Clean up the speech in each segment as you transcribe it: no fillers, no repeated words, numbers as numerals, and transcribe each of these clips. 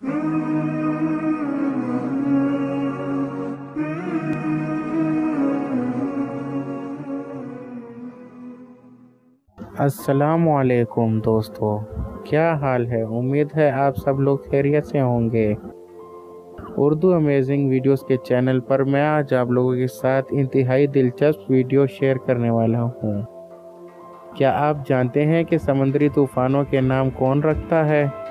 अस्सलामुअलैकुम दोस्तों, क्या हाल है। उम्मीद है आप सब लोग खैरियत से होंगे। उर्दू अमेजिंग वीडियोस के चैनल पर मैं आज आप लोगों के साथ इंतहाई दिलचस्प वीडियो शेयर करने वाला हूँ। क्या आप जानते हैं कि समुद्री तूफ़ानों के नाम कौन रखता है?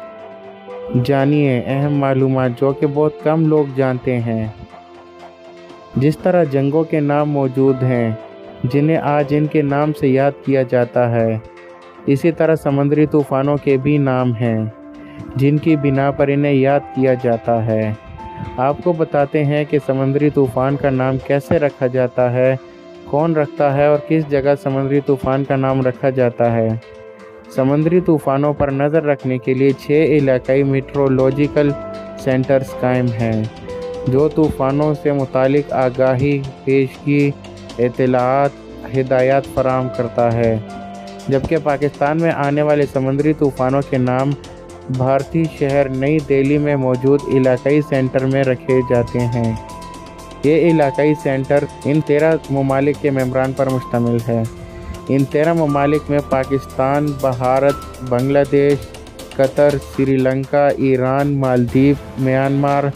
जानिए अहम मालूमात जो कि बहुत कम लोग जानते हैं। जिस तरह जंगों के नाम मौजूद हैं जिन्हें आज इनके नाम से याद किया जाता है, इसी तरह समुद्री तूफ़ानों के भी नाम हैं जिनकी बिना पर इन्हें याद किया जाता है। आपको बताते हैं कि समुद्री तूफ़ान का नाम कैसे रखा जाता है, कौन रखता है और किस जगह समुद्री तूफ़ान का नाम रखा जाता है। समुद्री तूफ़ानों पर नज़र रखने के लिए 6 इलाकाई मेट्रोलॉजिकल सेंटर्स कायम हैं जो तूफ़ानों से मुतालिक आगाही, पेशगी, इत्तलाआत, हिदायत फराहम करता है। जबकि पाकिस्तान में आने वाले समुद्री तूफ़ानों के नाम भारतीय शहर नई दिल्ली में मौजूद इलाकाई सेंटर में रखे जाते हैं। ये इलाकाई सेंटर इन 13 ममालिक के मेंबरान पर मुश्तमिल है। इन 13 ममालिक में Pakistan, Bharat, Bangladesh, Qatar, Sri Lanka, Iran, Maldives, Myanmar,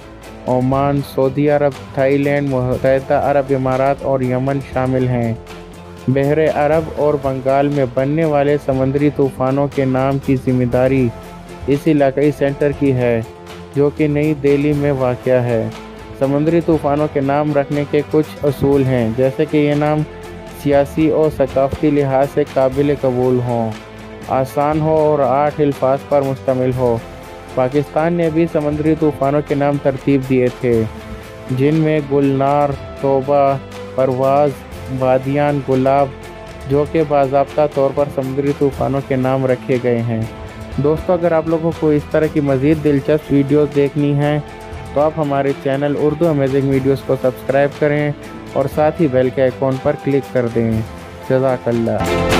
Oman, Saudi Arab, Thailand, मुत्तहिदा अरब इमारात और यमन शामिल हैं। बहरे अरब और बंगाल में बनने वाले समुद्री तूफ़ानों के नाम की जिम्मेदारी इस इलाकाई सेंटर की है जो कि नई दिल्ली में वाक़या है। समुद्री तूफ़ानों के नाम रखने के कुछ असूल हैं, जैसे कि ये नाम सियासी और सकाफ़ती लिहाज से काबिल कबूल हों, आसान हो और 8 अल्फाज पर मुश्तमिल हो। पाकिस्तान ने भी समुद्री तूफ़ानों के नाम तरतीब दिए थे जिनमें गुलनार, तौबा, परवाज़, बादियान, गुलाब जो कि बाज़ाब्ता तौर पर समुद्री तूफ़ानों के नाम रखे गए हैं। दोस्तों, अगर आप लोगों को इस तरह की मज़ीद दिलचस्प वीडियोस देखनी हैं तो आप हमारे चैनल उर्दू अमेजिंग वीडियोस को सब्सक्राइब करें और साथ ही बेल के आइकॉन पर क्लिक कर दें। जज़ाकल्लाह।